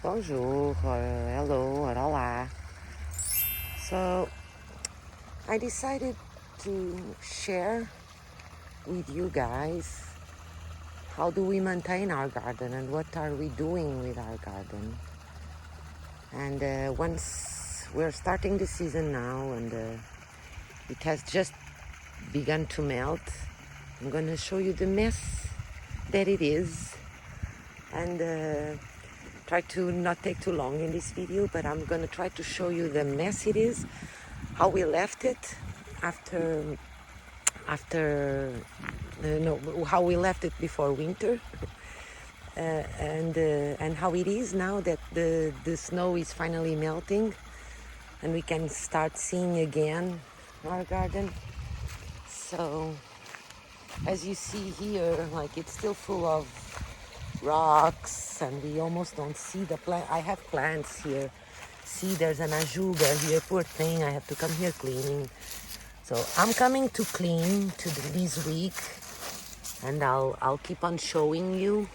Bonjour, or hello, or hola. So, I decided to share with you guys how do we maintain our garden and what are we doing with our garden. And once we're starting the season now and it has just begun to melt, I'm going to show you the mess that it is and try to not take too long in this video, but I'm going to try to show you the mess it is, how we left it after how we left it before winter, and how it is now that the snow is finally melting and we can start seeing again our garden. So as you see here, like, it's still full of rocks and we almost don't see the plant. I have plants here. See, there's an ajuga here, poor thing. I have to come here cleaning. So I'm coming to clean this week, and I'll keep on showing you.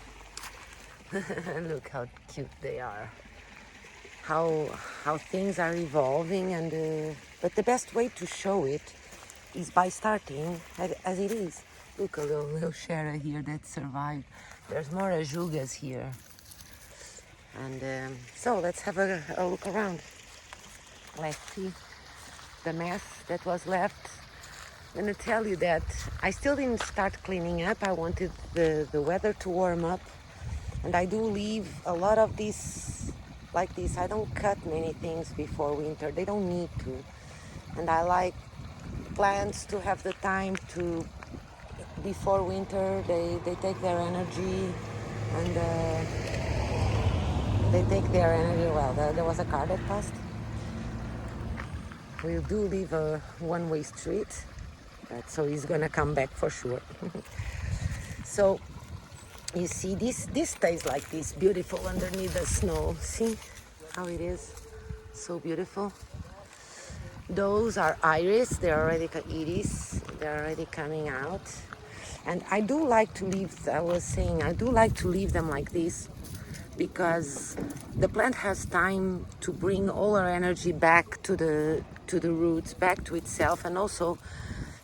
Look how cute they are. How things are evolving, and but the best way to show it is by starting as it is. Look, a little Shara here that survived. There's more ajugas here, and so let's have a look around. Let's see the mess that was left. I'm gonna tell you that I still didn't start cleaning up. I wanted the weather to warm up, and I do leave a lot of this like this. I don't cut many things before winter. They don't need to, and I like plants to have the time to, before winter, they take their energy, and they take their energy. Well, there was a car that passed. We do leave a one-way street, so he's gonna come back for sure. So you see, this stays like this, beautiful underneath the snow. See how it is, so beautiful. Those are iris. They're already iris. They're already coming out. And I do like to leave. I was saying I do like to leave them like this because the plant has time to bring all her energy back to the roots, back to itself, and also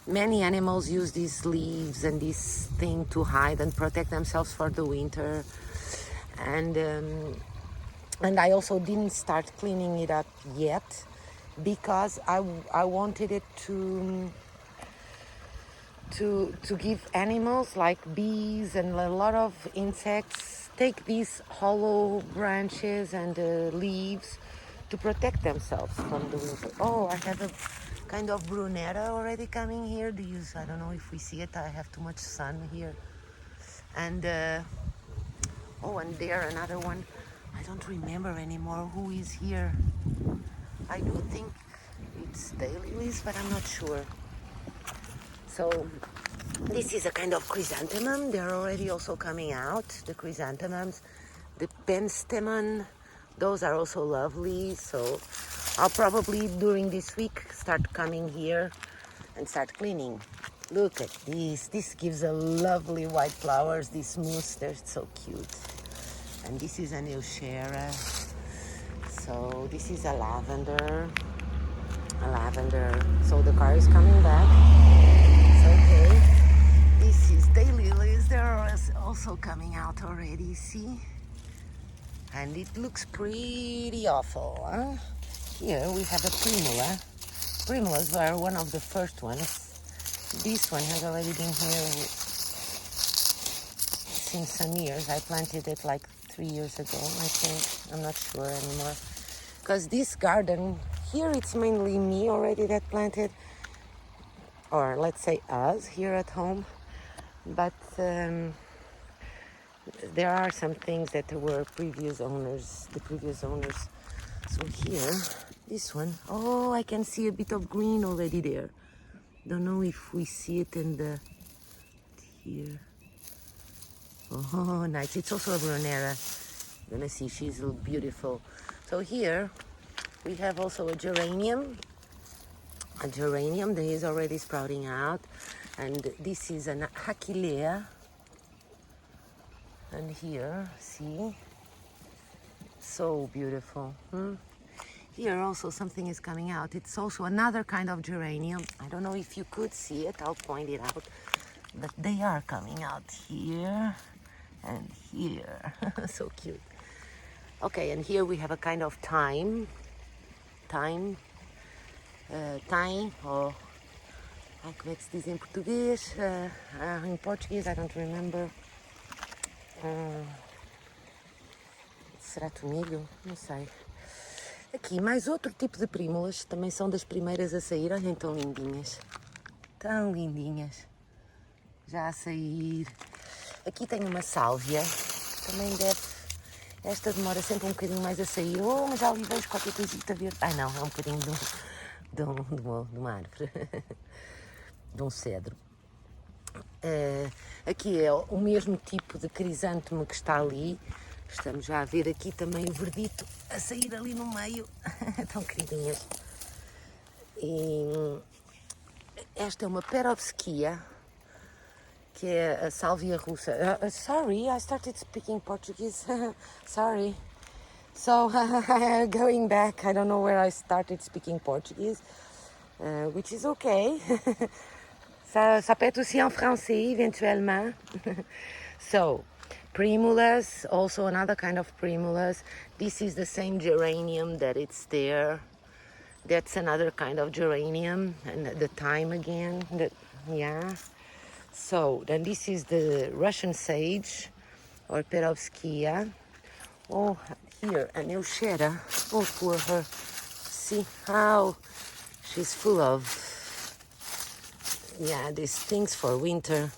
many animals use these leaves and this thing to hide and protect themselves for the winter. And I also didn't start cleaning it up yet because I wanted it to give animals like bees and a lot of insects take these hollow branches and leaves to protect themselves from the winter. Oh, I have a kind of brunetta already coming here. I don't know if we see it. I have too much sun here. And oh, and there another one. I don't remember anymore who is here. I do think it's daylilies, but I'm not sure. So this is a kind of chrysanthemum. They're already also coming out, the chrysanthemums. The penstemon, those are also lovely. So I'll probably during this week start coming here and start cleaning. Look at this. This gives a lovely white flowers. These moose, they're so cute. And this is an euchera. So this is a lavender. So the car is coming back. Okay, this is daylilies. They're also coming out already, see? And it looks pretty awful, huh? Here we have a primula. Primulas were one of the first ones. This one has already been here since some years. I planted it like 3 years ago, I think. I'm not sure anymore. Because this garden, here it's mainly me already that planted, or let's say us here at home, but there are some things that were the previous owners. So here, this one, oh, I can see a bit of green already there. Don't know if we see it in the here. Oh, nice. It's also a brunera. Gonna see, she's beautiful. So here we have also a geranium that is already sprouting out, and this is an achillea. And here, see, So beautiful. Here also something is coming out. It's also another kind of geranium. I don't know if you could see it. I'll point it out. But they are coming out here and here. So cute. Okay, and here we have a kind of thyme, or como é que se diz em português? In Portuguese, I don't remember. Será tomilho? Não sei. Aqui, mais outro tipo de prímulas, também são das primeiras a sair. Olhem, tão lindinhas. Tão lindinhas. Já a sair. Aqui tenho uma sálvia. Também deve... Esta demora sempre um bocadinho mais a sair. Oh, mas já ali vejo qualquer coisita verde. Ai não, é um bocadinho de uma árvore. De um cedro. Aqui é o mesmo tipo de crisântemo que está ali. Estamos já a ver aqui também o verdito a sair ali no meio. Tão queridinhas. E esta é uma perovskia, que é a sálvia russa. Sorry, I started speaking Portuguese. Sorry. So, going back, I don't know where I started speaking Portuguese, which is okay. Ça peut être aussi en français, éventuellement. So, primulas, also another kind of primulas. This is the same geranium that it's there. That's another kind of geranium, and the thyme again. Yeah. So, then this is the Russian sage, or perovskia. Oh, here, an euchera. Oh, poor her. See how she's full of, these things for winter.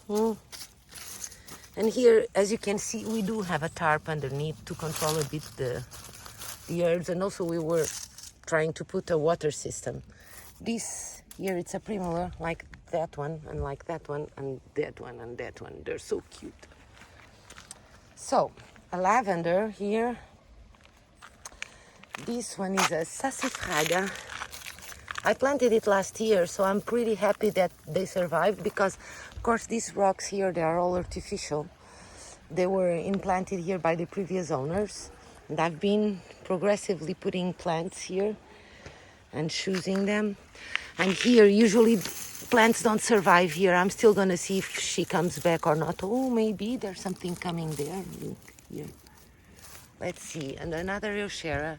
And here, as you can see, we do have a tarp underneath to control a bit the herbs. And also we were trying to put a water system. This here, it's a primula, like that one, and like that one, and that one, and that one. They're so cute. So, a lavender here. This one is a sassafrage. I planted it last year, so I'm pretty happy that they survived because, of course, these rocks here, they are all artificial. They were implanted here by the previous owners, and I've been progressively putting plants here and choosing them. And here, usually plants don't survive here. I'm still gonna see if she comes back or not. Oh, maybe there's something coming there. Look here. Let's see. And another euchera.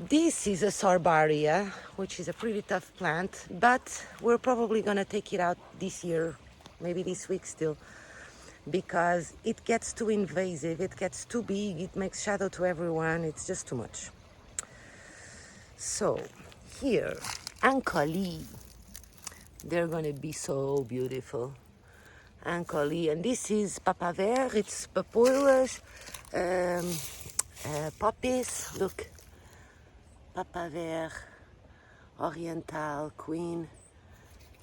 This is a sorbaria, which is a pretty tough plant, but we're probably gonna take it out this year, maybe this week still, because it gets too invasive, it gets too big, it makes shadow to everyone, it's just too much. So, here, ancoli. They're gonna be so beautiful. Ancoli, and this is papaver, it's papoulas, poppies, look. Papaver, oriental, queen.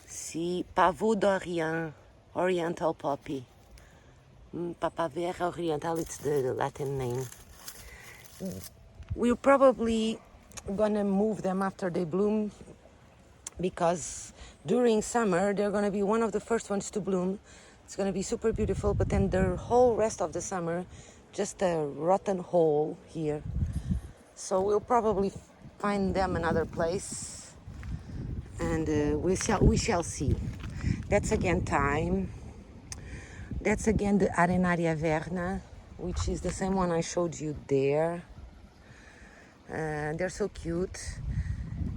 See, pavot d'Orient, oriental poppy. Papaver oriental, it's the Latin name. We're probably gonna move them after they bloom because during summer they're gonna be one of the first ones to bloom. It's gonna be super beautiful, but then the whole rest of the summer, just a rotten hole here. So we'll probably find them another place, and we shall see. That's again thyme. That's again the Arenaria verna, which is the same one I showed you there. They're so cute.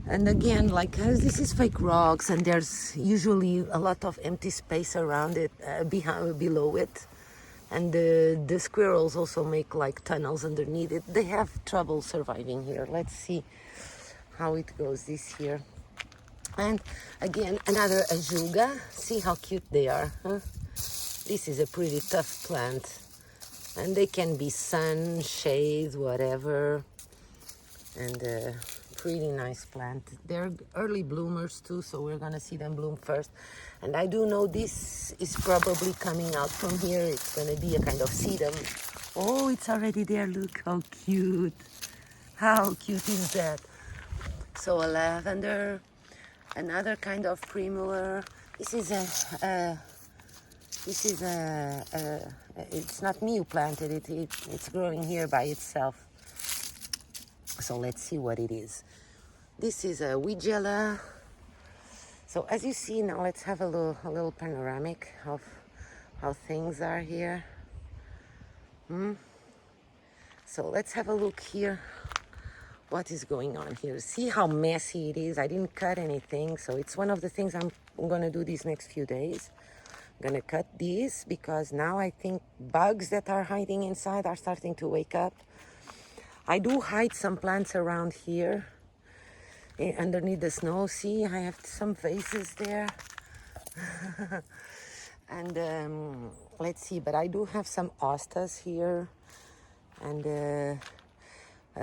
And again, like this is fake rocks, and there's usually a lot of empty space around it, below it. And the squirrels also make like tunnels underneath it. They have trouble surviving here. Let's see how it goes this year. And again, another ajuga. See how cute they are, huh? This is a pretty tough plant. And they can be sun, shade, whatever. And pretty nice plant. They're early bloomers too, so we're gonna see them bloom first. And I do know this is probably coming out from here. It's gonna be a kind of sedum. Oh, it's already there. Look how cute. How cute is that? So a lavender, another kind of primula. This is it's not me who planted it. It's growing here by itself. So let's see what it is. This is a Weigela. So as you see now, let's have a little panoramic of how things are here. So let's have a look here. What is going on here? See how messy it is. I didn't cut anything, so it's one of the things I'm gonna do these next few days. I'm gonna cut these because now I think bugs that are hiding inside are starting to wake up. I do hide some plants around here underneath the snow. See, I have some vases there. And let's see, but I do have some hostas here, and a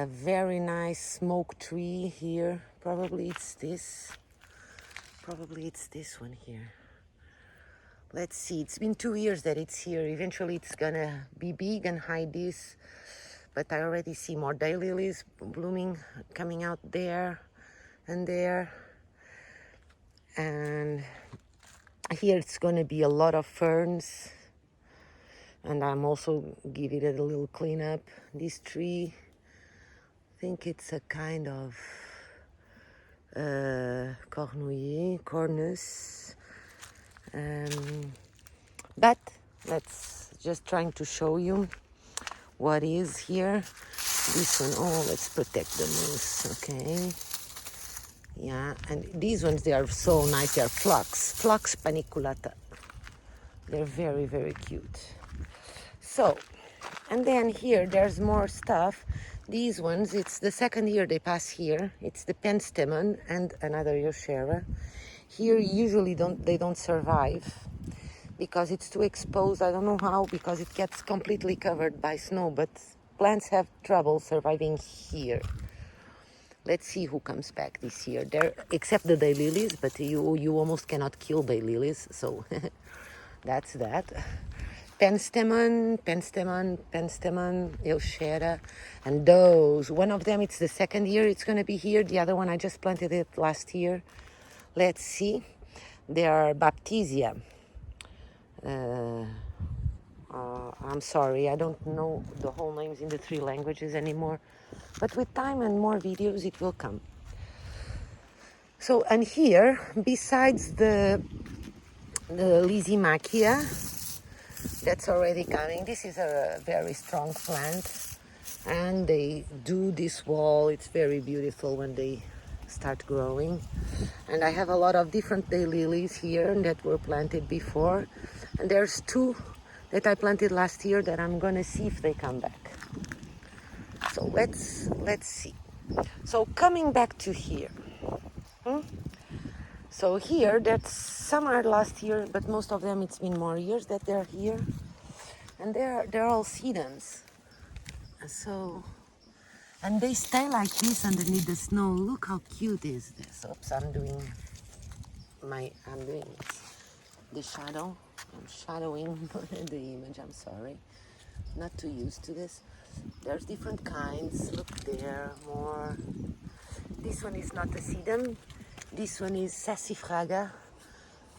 very nice smoke tree here. Probably it's this one here. Let's see, it's been 2 years that it's here. Eventually it's gonna be big and hide this, but I already see more daylilies blooming, coming out there and there. And here it's gonna be a lot of ferns, and I'm also giving it a little cleanup. This tree, I think it's a kind of cornus. But let's just trying to show you what is here. This one, oh, let's protect the moose, okay? Yeah, and these ones, they are so nice. They are Phlox paniculata. They're very, very cute. So, and then here, there's more stuff. These ones, it's the second year they pass here. It's the penstemon and another Euchera. Here, usually they don't survive because it's too exposed. I don't know how, because it gets completely covered by snow, but plants have trouble surviving here. Let's see who comes back this year. There, except the daylilies, but you almost cannot kill daylilies, so that's that. Penstemon, Euchera, and those. One of them, it's the second year it's going to be here. The other one, I just planted it last year. Let's see. They are Baptisia. I'm sorry, I don't know the whole names in the 3 languages anymore. But with time and more videos, it will come. So, and here, besides the Lysimachia, that's already coming. This is a very strong plant, and they do this wall. It's very beautiful when they start growing. And I have a lot of different daylilies here that were planted before, and there's 2 that I planted last year that I'm gonna see if they come back. So let's see. So coming back to here. So here, that's some are last year, but most of them it's been more years that they're here, and they're all sedums. So, and they stay like this underneath the snow. Look how cute is this. Oops, I'm doing the shadow. I'm shadowing the image. I'm sorry. Not too used to this. There's different kinds. Look there, more. This one is not a sedum. This one is Sassifraga.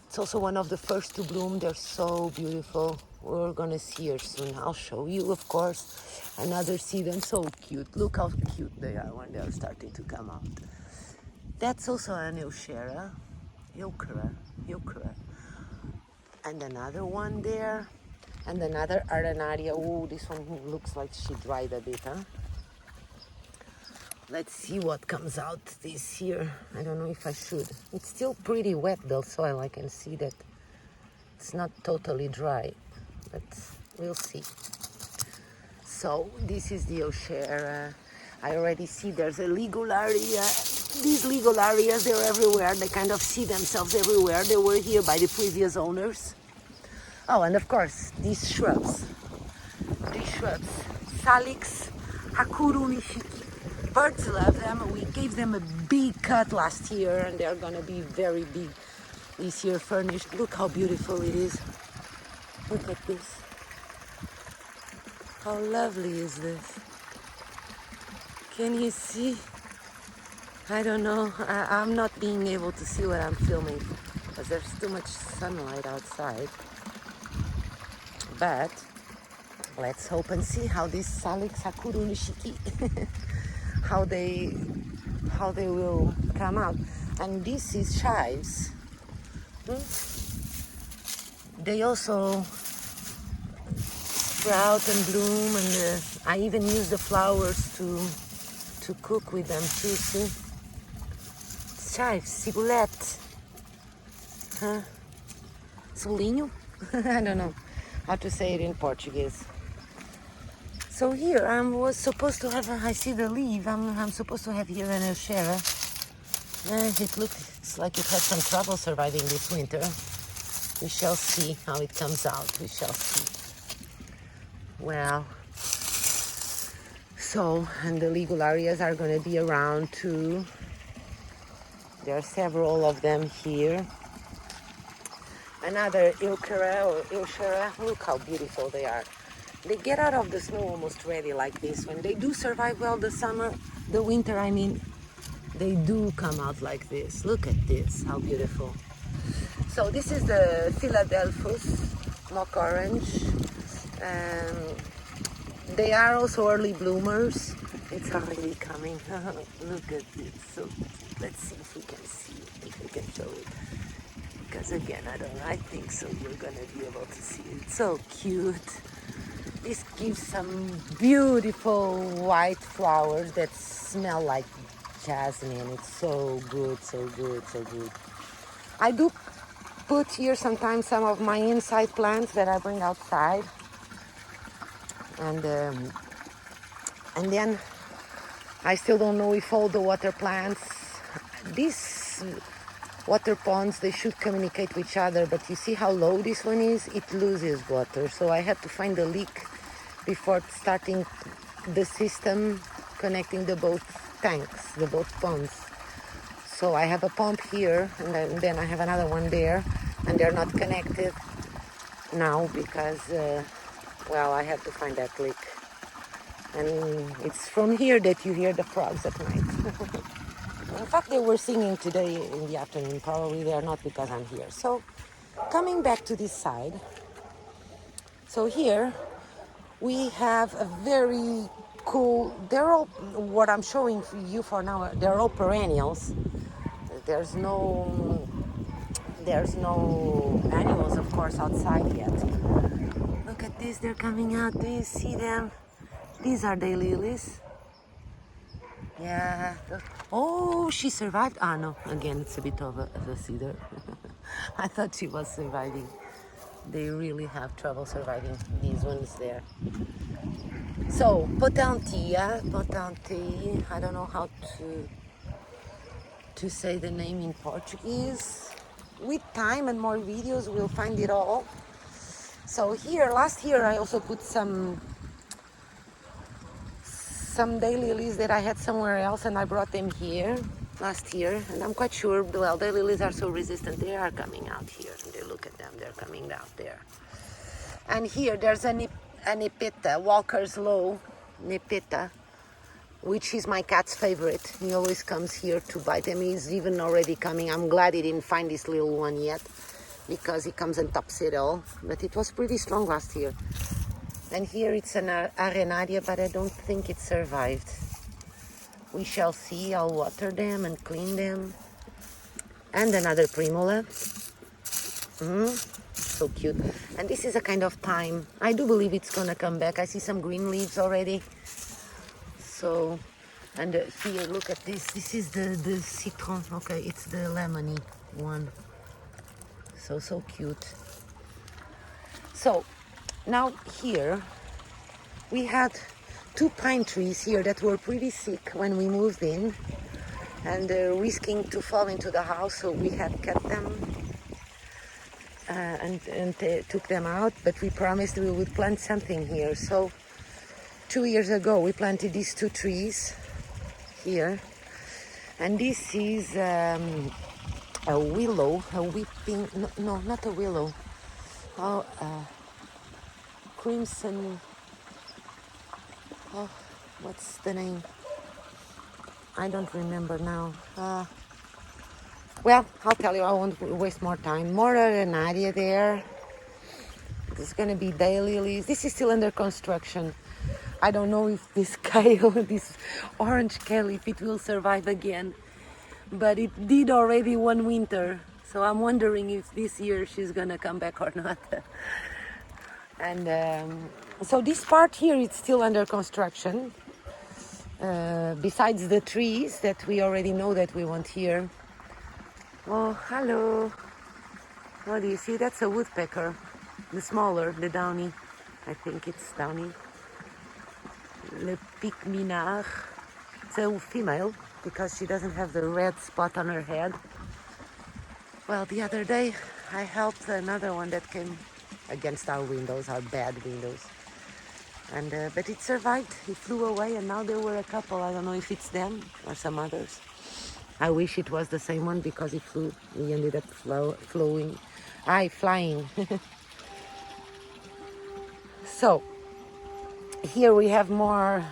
It's also one of the first to bloom. They're so beautiful. We're gonna see her soon. I'll show you, of course. Another sedum, so cute. Look how cute they are when they're starting to come out. That's also an Euchera. Euchera. And another one there. And another Arenaria. Oh, this one looks like she dried a bit, huh? Let's see what comes out this year. I don't know if I should. It's still pretty wet, the soil. I can see that it's not totally dry, but we'll see. So this is the Euchera. I already see there's a Ligularia. These Ligularias, they're everywhere. They kind of see themselves everywhere. They were here by the previous owners. Oh, and of course, these shrubs. Salix Hakuru Nishiki. Birds love them. We gave them a big cut last year, and they're gonna be very big this year, furnished. Look how beautiful it is. Look at this. How lovely is this? Can you see? I don't know. I'm not being able to see what I'm filming because there's too much sunlight outside. But let's hope and see how this Salix Hakuru Nishiki how they will come out. And this is chives. They also sprout and bloom, and I even use the flowers to cook with them too. See, chives, cibulette, huh? Solinho. I don't know how to say it in Portuguese. So here I was supposed to have, I see the leaf, I'm supposed to have here an Euchera. It looks like it had some trouble surviving this winter. We shall see how it comes out, we shall see. Well, so, and the Ligularias are going to be around too. There are several of them here. Another Euchera, look how beautiful they are. They get out of the snow almost ready like this one. They do survive well the winter, I mean, they do come out like this. Look at this, how beautiful. So this is the Philadelphus mock orange. They are also early bloomers. It's already coming. Look at this. So let's see if we can see it, if we can show it. Because again, I think so you're gonna be able to see it. So cute. This gives some beautiful white flowers that smell like jasmine. It's so good, so good, so good. I do put here sometimes some of my inside plants that I bring outside. And then I still don't know if all the water plants, these water ponds, they should communicate with each other, but you see how low this one is? It loses water, so I had to find a leak before starting the system connecting the both tanks, the both ponds. So I have a pump here, and then I have another one there, and they're not connected now because well, I have to find that leak. And it's from here that you hear the frogs at night. In fact, they were singing today in the afternoon. Probably they are not because I'm here. So, coming back to this side. So here, we have a very cool, they're all, what I'm showing you for now, they're all perennials. There's no annuals, of course, outside yet. Look at this, they're coming out. Do you see them? These are daylilies. Yeah. Oh, she survived. Ah, no. Again, it's a bit of a cedar. I thought she was surviving. They really have trouble surviving, these ones there. So, Potentia. I don't know how to say the name in Portuguese. With time and more videos, we'll find it all. So here, last year, I also put some daylilies that I had somewhere else, and I brought them here last year. And I'm quite sure, well, daylilies are so resistant, they are coming out here. And look at them, they're coming out there. And here, there's a Nepeta, Walker's Low Nepeta, which is my cat's favorite. He always comes here to bite them. He's even already coming. I'm glad he didn't find this little one yet, because he comes and tops it all. But it was pretty strong last year. And here it's an arenaria, but I don't think it survived. We shall see. I'll water them and clean them. And another primula. So cute. And this is a kind of thyme. I do believe it's gonna come back. I see some green leaves already. So, and here, look at this. This is the citron. Okay, it's the lemony one. So cute. So, now here, we had 2 pine trees here that were pretty sick when we moved in, and risking to fall into the house, so we had cut them and took them out, but we promised we would plant something here. So 2 years ago we planted these 2 trees here, and this is a willow, a weeping, no, not a willow, crimson, what's the name? I don't remember now. Well, I'll tell you, I won't waste more time. More arenaria there. There's gonna be daylilies. This is still under construction. I don't know if this kale, this orange kale, if it will survive again. But it did already one winter, so I'm wondering if this year she's gonna come back or not. And so this part here is still under construction. Besides the trees that we already know that we want here. Oh, hello. What do you see? That's a woodpecker. The smaller, the downy. I think it's downy. Le pic minard. It's a female because she doesn't have the red spot on her head. Well, the other day I helped another one that came against our windows, our bad windows. And but it survived. It flew away, and now there were a couple. I don't know if it's them or some others. I wish it was the same one because he flew. He ended up flying. So here we have more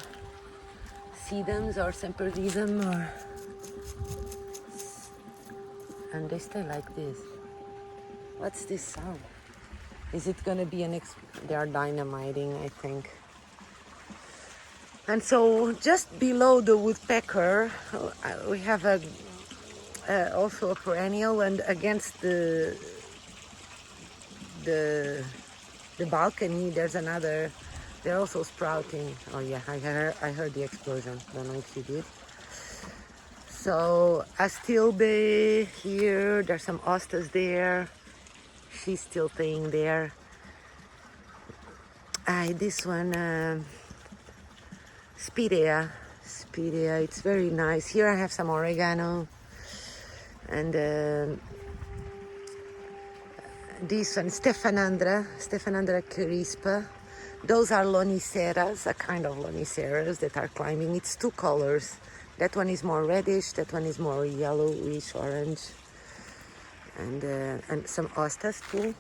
sedums or sempervidum, and they stay like this. What's this sound? Is it gonna be they are dynamiting, I think. And so just below the woodpecker, we have also a perennial, and against the balcony there's another. They're also sprouting. Oh yeah, I heard the explosion. Don't know if you did. So astilbe here. There's some hostas there. She's still staying there. This one. Spirea, it's very nice. Here I have some oregano, and this one, Stephanandra Crispa. Those are loniceras, a kind of loniceras that are climbing. It's two colors. That one is more reddish, that one is more yellowish, orange, and some hostas too.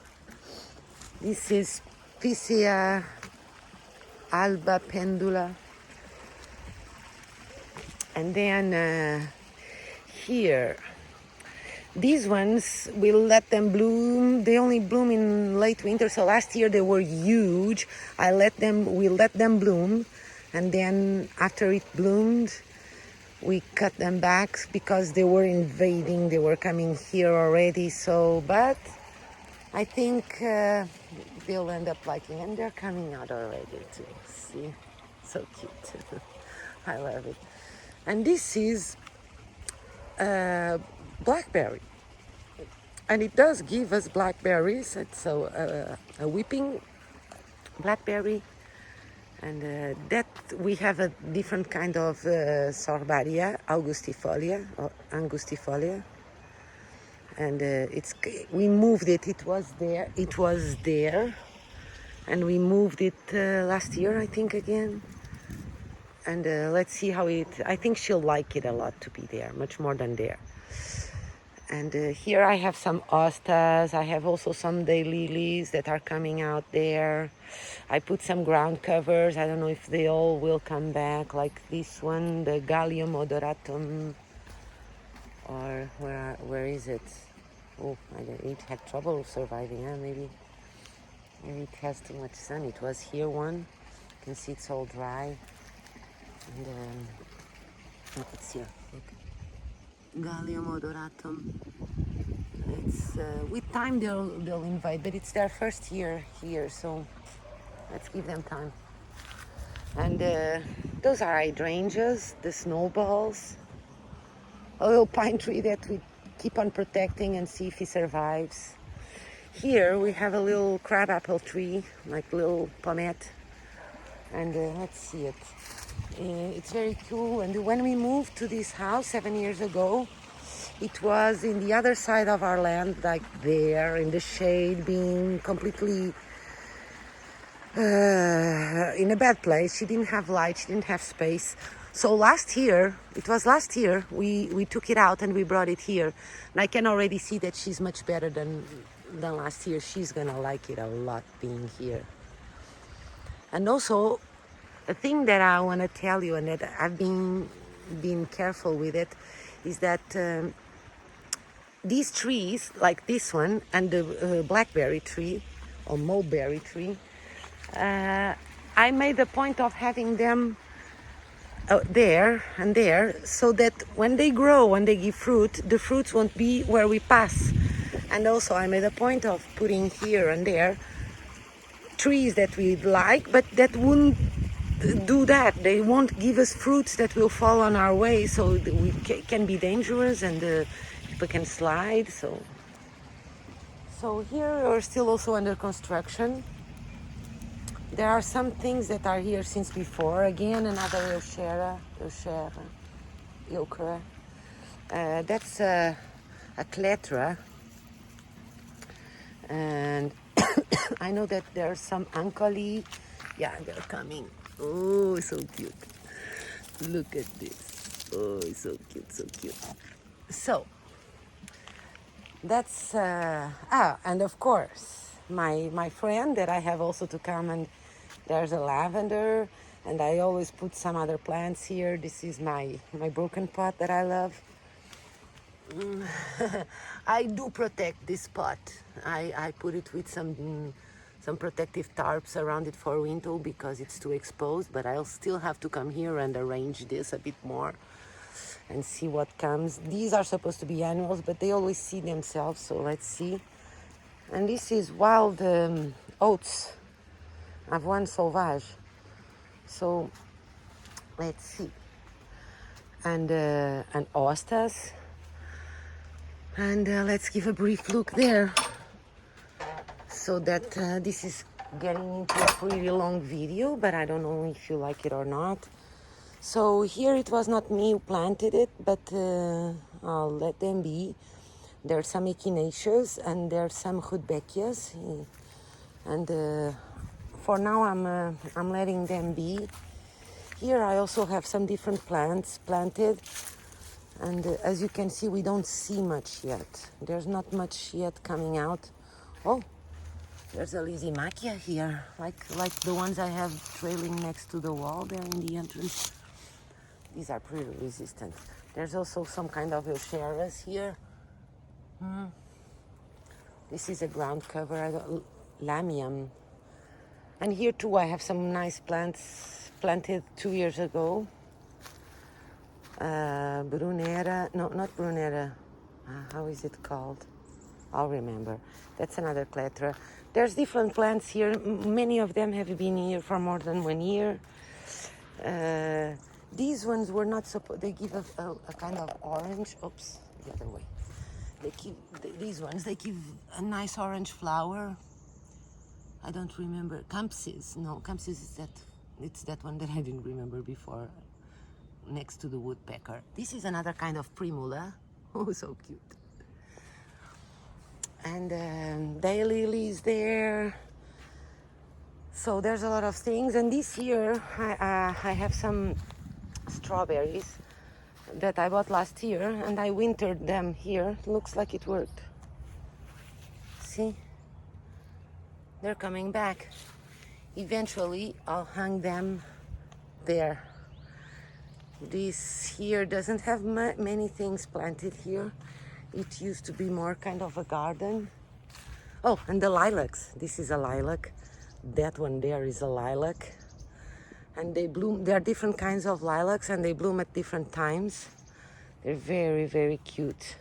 This is Picea alba pendula. And then here, these ones, we'll let them bloom. They only bloom in late winter. So last year they were huge. We let them bloom. And then after it bloomed, we cut them back because they were invading. They were coming here already. So, but I think they'll end up liking it. And they're coming out already too. See? So cute. I love it. And this is blackberry, and it does give us blackberries. It's a whipping blackberry, and that we have a different kind of sorbaria, angustifolia, and we moved it. It was there, and we moved it last year, I think, again. And let's see how I think she'll like it a lot to be there, much more than there. And here I have some hostas. I have also some daylilies that are coming out there. I put some ground covers. I don't know if they all will come back, like this one, the Gallium odoratum. Or where is it? Oh, it had trouble surviving, huh? Maybe it has too much sun. It was here one. You can see it's all dry. And look, it's here. Look. Gallium odoratum. It's with time they'll invite, but it's their first year here, so let's give them time. And those are hydrangeas, the snowballs. A little pine tree that we keep on protecting and see if he survives. Here we have a little crabapple tree, like little pommet, and let's see it. It's very cool. And when we moved to this house 7 years ago, it was in the other side of our land, like there in the shade, being completely in a bad place. She didn't have light, she didn't have space. So last year, we took it out and we brought it here. And I can already see that she's much better than last year. She's gonna like it a lot being here. And also, a thing that I want to tell you, and that I've been careful with it, is that these trees, like this one and the blackberry tree or mulberry tree, I made a point of having them there and there, so that when they grow, when they give fruit, the fruits won't be where we pass. And also I made a point of putting here and there trees that we like, but that wouldn't do that. They won't give us fruits that will fall on our way, so we can be dangerous, and people can slide. So here we're still also under construction. There are some things that are here since before. Again, another Euchera. That's a cletra, and I know that there's some ancoli. Yeah, they're coming. Oh, so cute. Look at this. Oh, so cute, so cute. So, that's, and of course, my friend that I have also to come, and there's a lavender, and I always put some other plants here. This is my broken pot that I love. I do protect this pot. I put it with some protective tarps around it for winter because it's too exposed, but I'll still have to come here and arrange this a bit more and see what comes. These are supposed to be annuals, but they always see themselves, so let's see. And this is wild oats, avoine sauvage. So let's see. And hostas. And let's give a brief look there, so that this is getting into a pretty long video, but I don't know if you like it or not. So here it was not me who planted it, but I'll let them be. There are some echinaceas and there are some rudbeckias, and for now I'm letting them be. Here I also have some different plants planted, and as you can see, we don't see much yet. There's not much yet coming out. Oh, there's a Lysimachia here, like the ones I have trailing next to the wall there in the entrance. These are pretty resistant. There's also some kind of Eucheras here. This is a ground cover, Lamium. And here too I have some nice plants planted 2 years ago. Brunera, no, not Brunera. How is it called? I'll remember. That's another cletra. There's different plants here. Many of them have been here for more than 1 year. These ones were not supposed. They give a kind of orange. Oops, the other way. These ones. They give a nice orange flower. I don't remember. Campsis. No, Campsis is that. It's that one that I didn't remember before. Next to the woodpecker. This is another kind of primula. Oh, so cute. And daylilies there. So there's a lot of things. And this year I have some strawberries that I bought last year, and I wintered them here. Looks like it worked. See? They're coming back. Eventually I'll hang them there. This here doesn't have many things planted here. It used to be more kind of a garden. Oh, and the lilacs. This is a lilac. That one there is a lilac. And they bloom. There are different kinds of lilacs, and they bloom at different times. They're very, very cute.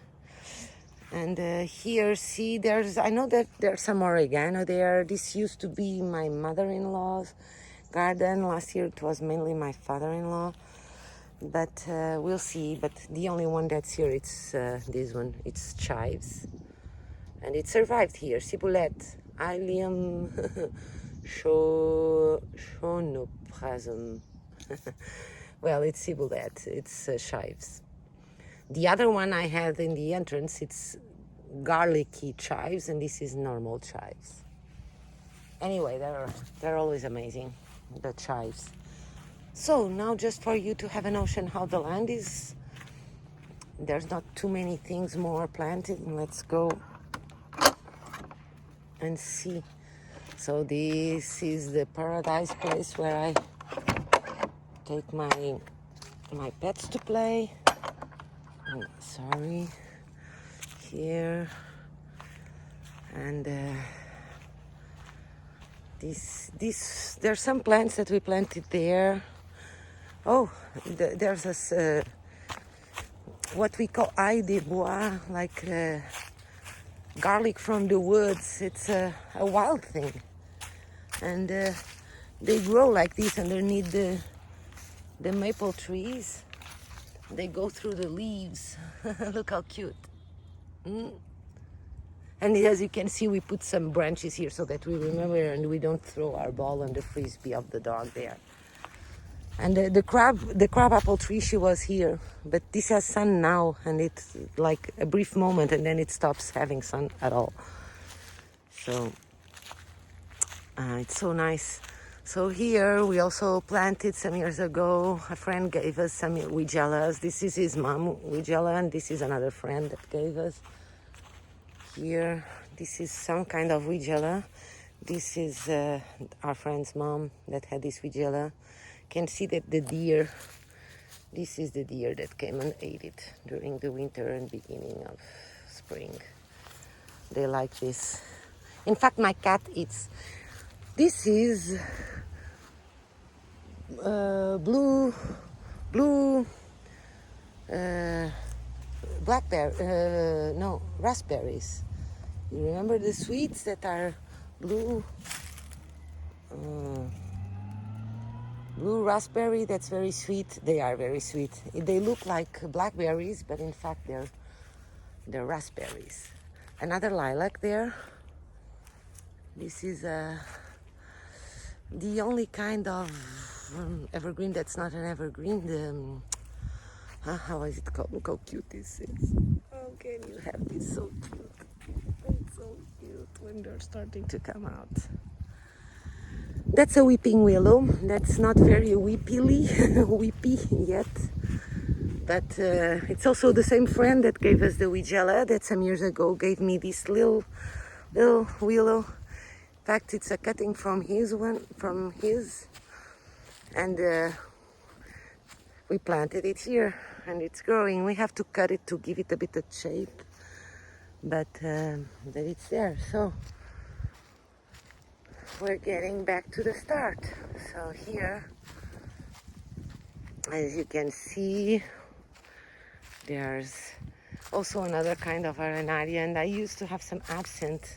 And here, see, I know that there's some oregano there. This used to be my mother-in-law's garden. Last year it was mainly my father-in-law. But we'll see. But the only one that's here, it's this one. It's chives. And it survived here. Ciboulette. Allium schonophrasum. Well, it's ciboulette. It's chives. The other one I had in the entrance, it's garlicky chives, and this is normal chives. Anyway, they're always amazing, the chives. So now, just for you to have a notion how the land is, there's not too many things more planted. Let's go and see. So this is the paradise place where I take my pets to play. Oh, sorry. Here. And there's some plants that we planted there. Oh, there's this what we call ail de bois, like garlic from the woods. It's a wild thing, and they grow like this underneath the maple trees. They go through the leaves. Look how cute. Mm. And as you can see, we put some branches here so that we remember and we don't throw our ball and the frisbee of the dog there. And the crab apple tree, she was here, but this has sun now, and it's like a brief moment, and then it stops having sun at all. So it's so nice. So here we also planted some years ago. A friend gave us some weigelas. This is his mom, weigela, and this is another friend that gave us. Here, this is some kind of weigela. This is our friend's mom that had this weigela. Can see that the deer, this is the deer that came and ate it during the winter and beginning of spring. They like this. In fact, my cat eats. This is blue blackberry, no, raspberries. You remember the sweets that are blue? Blue raspberry, that's very sweet. They are very sweet. They look like blackberries, but in fact they're raspberries. Another lilac there. This is the only kind of evergreen that's not an evergreen. How is it called? Look how cute this is. How can you have this so cute? It's so cute when they're starting to come out. That's a weeping willow. That's not very weepy yet. But it's also the same friend that gave us the weigela that some years ago gave me this little willow. In fact, it's a cutting from his, and we planted it here, and it's growing. We have to cut it to give it a bit of shape, but it's there. So we're getting back to the start. So here, as you can see, there's also another kind of arenaria, and I used to have some absinthe,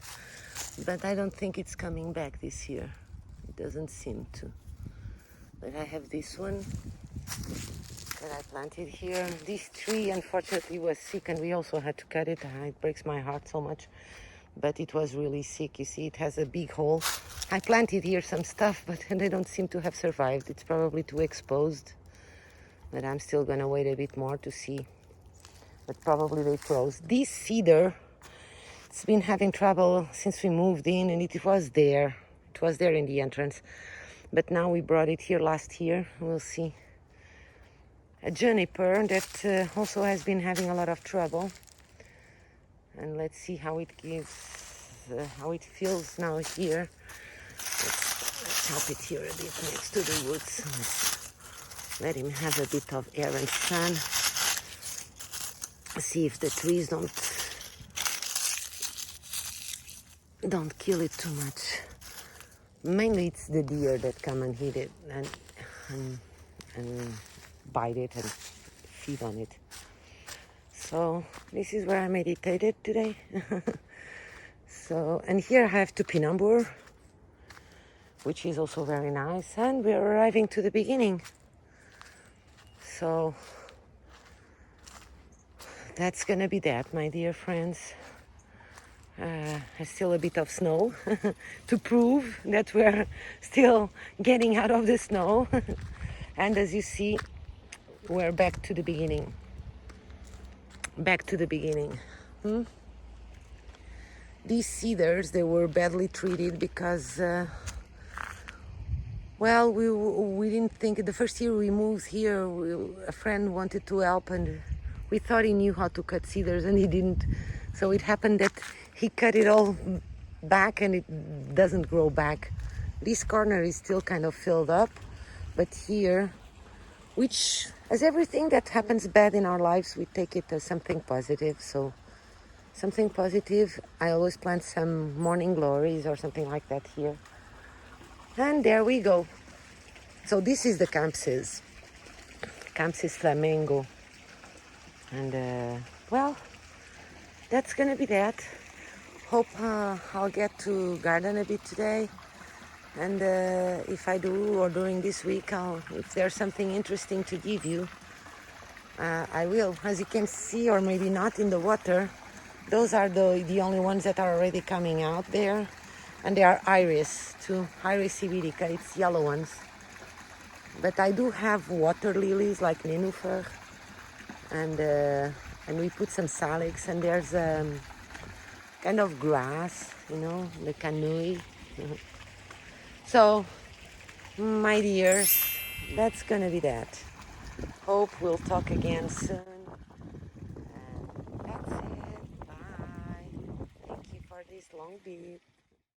but I don't think it's coming back this year. It doesn't seem to. But I have this one that I planted here. This tree unfortunately was sick, and we also had to cut it. It breaks my heart so much, but it was really sick. You see, it has a big hole. I planted here some stuff, but they don't seem to have survived. It's probably too exposed, but I'm still gonna wait a bit more to see. But probably they froze. This cedar, it's been having trouble since we moved in, and it was there. It was there in the entrance, but now we brought it here last year. We'll see. A juniper that also has been having a lot of trouble, and let's see how it gives, how it feels now here. Let's help it here a bit next to the woods. Let's let him have a bit of air and sun. See if the trees don't kill it too much. Mainly it's the deer that come and hit it and bite it and feed on it. So this is where I meditated today. So, and here I have topinambur, which is also very nice, and we're arriving to the beginning. So that's gonna be that, my dear friends. There's still a bit of snow to prove that we're still getting out of the snow. And as you see, we're back to the beginning. Back to the beginning. These cedars, they were badly treated because, well, we didn't think, the first year we moved here, a friend wanted to help, and we thought he knew how to cut cedars, and he didn't. So it happened that he cut it all back, and it doesn't grow back. This corner is still kind of filled up, but here, which, as everything that happens bad in our lives, we take it as something positive. So something positive, I always plant some morning glories or something like that here. And there we go. So this is the Campses. Campsis Flamengo. And well, that's gonna be that. Hope I'll get to garden a bit today. And if I do, or during this week, if there's something interesting to give you, I will. As you can see, or maybe not in the water, those are the only ones that are already coming out there. And they are iris too, Iris iberica, it's yellow ones. But I do have water lilies like Nenúfar, and we put some salix, and there's kind of grass, the canui. So, my dears, that's gonna be that. Hope we'll talk again soon. And that's it. Bye. Thank you for this long bit.